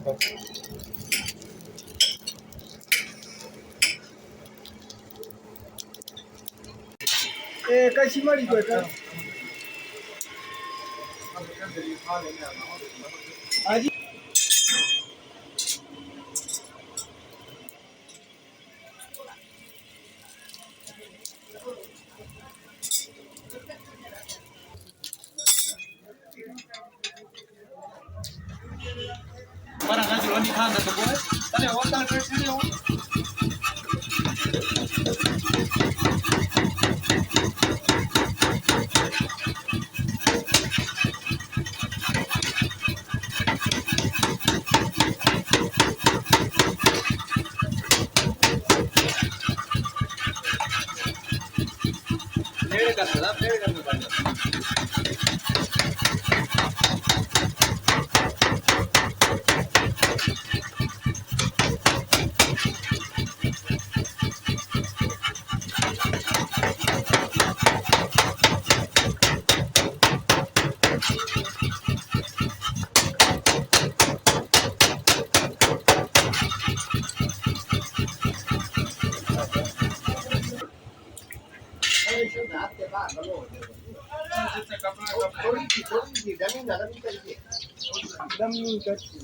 ए कशी मळी बेटा आजी para nggak jualan di kantor tuh boleh tadi awal kan dari sini awal Nere करता nere करने वाला थोड़ी जमीन करके जमीन करके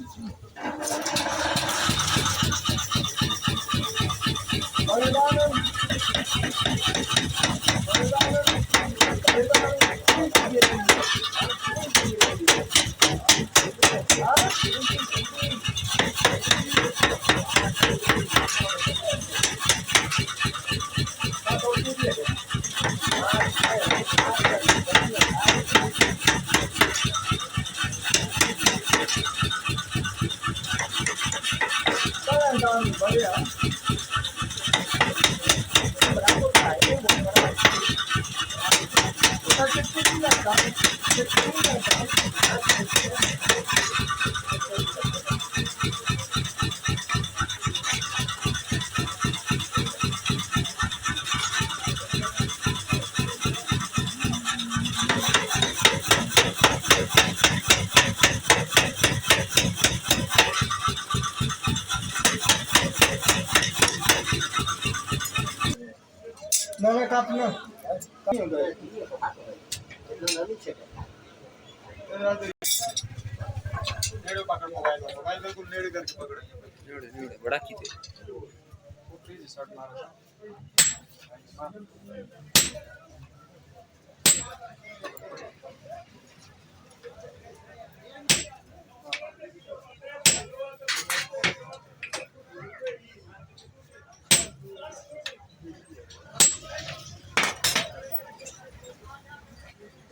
नवे कापना नेड़े पकड़ मोबाइल बिल्कुल नेड़े करके पकड़ नेड़े बड़ा कीते वो प्लीज शॉट मारो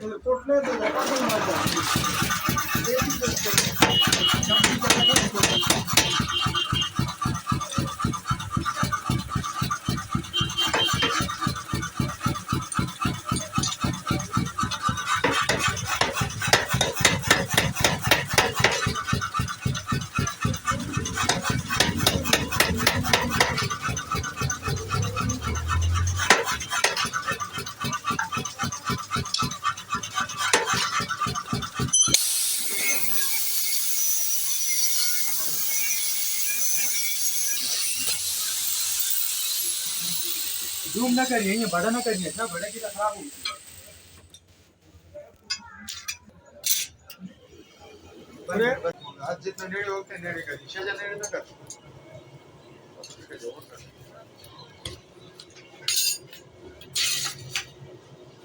कोटले तो लगा तो मार जूम ना करिए ये बड़ा ना करिए ना बड़ा की खराब हो अरे आज जितना नेड़े होते नेड़े करिए शेजा नेड़े ना कर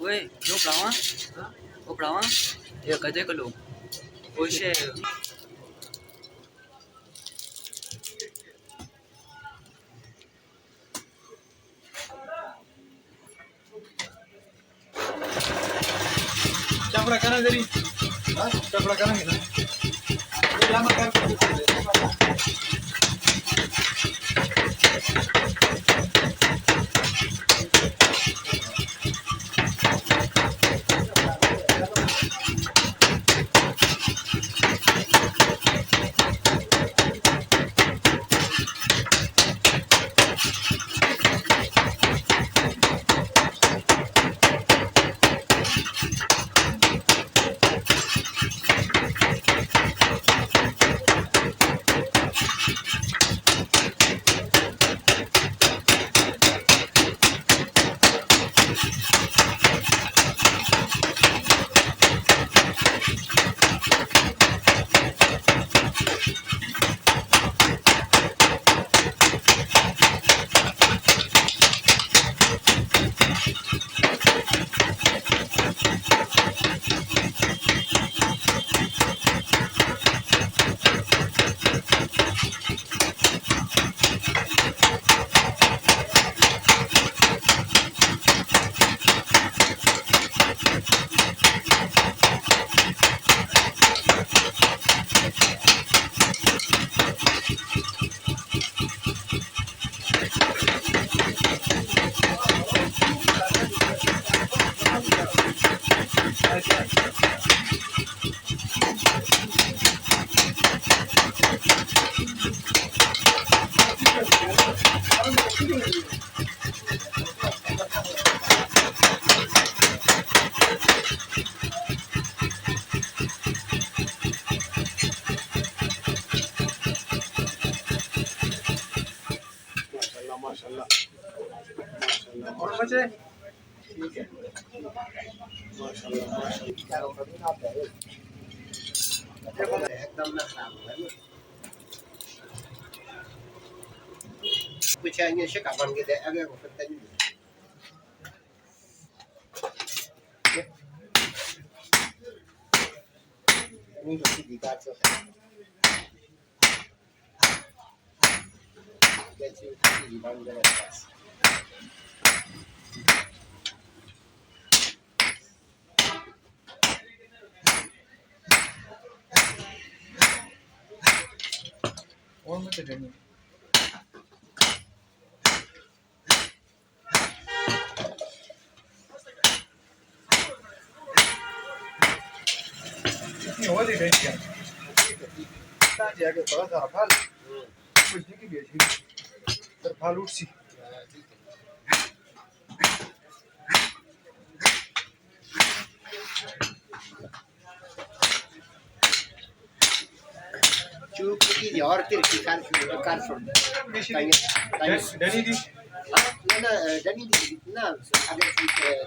ओए जो प्लावा ये कजे कलो ओशे चपड़ा करा जरी हां चपड़ा करेंगे ना ये लामा कर माशाल्लाह माशाल्लाह माशाल्लाह। और बचे ठीक है माशाल्लाह माशाल्लाह। एकदम ना खराब है ना कुछ आएंगे शिका बन के दे आगे को फिर नहीं नहीं तो सीधी काट सकते हैं जैसे सीधी बन जाए और मत देना इतनी हो रही है क्या ताकि आगे थोड़ा सा फाल कुछ नहीं की बेची पर फाल उठ सी चूक की और तिरछी कार सुन डनी दी ना डनी दी ना अगर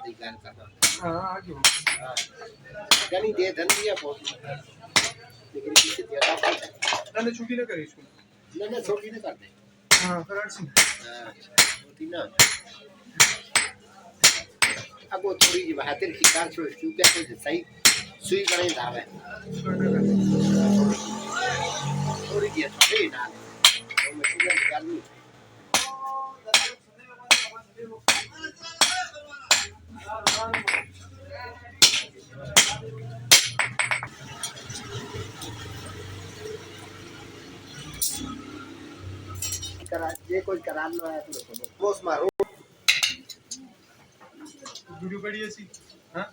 दिखान करना हां आगे डनी दे धनिया बहुत लेकिन किसी ज्यादा ना छुट्टी ना करे इसको ना छोटी ना कर दे हां फिर अर्सी हां होती ना अब वो थोड़ी जी बहातिर की कार छोड़ चूक के सही सुई बने दावे थोड़ी जी थोड़ी ना तो मशीन निकालनी करा ये कोई करा लो है तो बॉस मारो वीडियो बड़ी ऐसी हां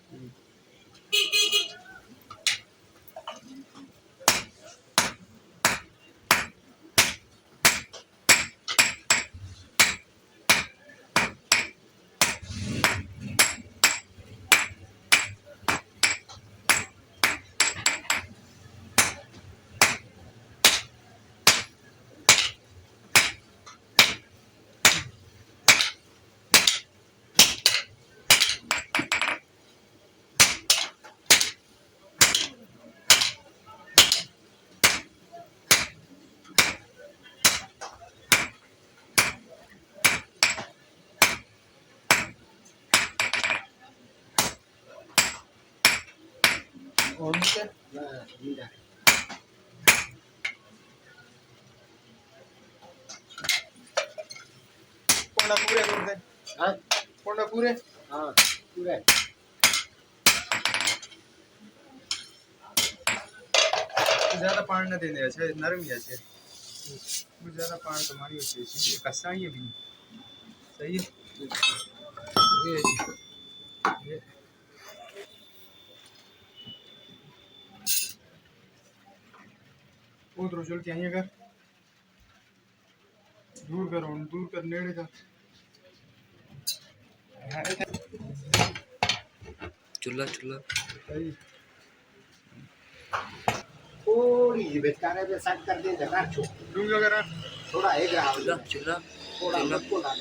और मत नीला कोना पूरे कर दे हां कोना पूरे हां पूरा ज्यादा पानी न देने अच्छे नरम ही अच्छे कुछ ज्यादा पानी तो मारी होती है ये कसा ही है भी सही है ये उधर चल के आइए कर दूर कर नेड़े का चूल्हा चूल्हा सही थोड़ी जी बेचारे पे सेट कर दे जगह छो दूर वगैरह थोड़ा एक रहा चूल्हा चूल्हा थोड़ा चूल्हा मत को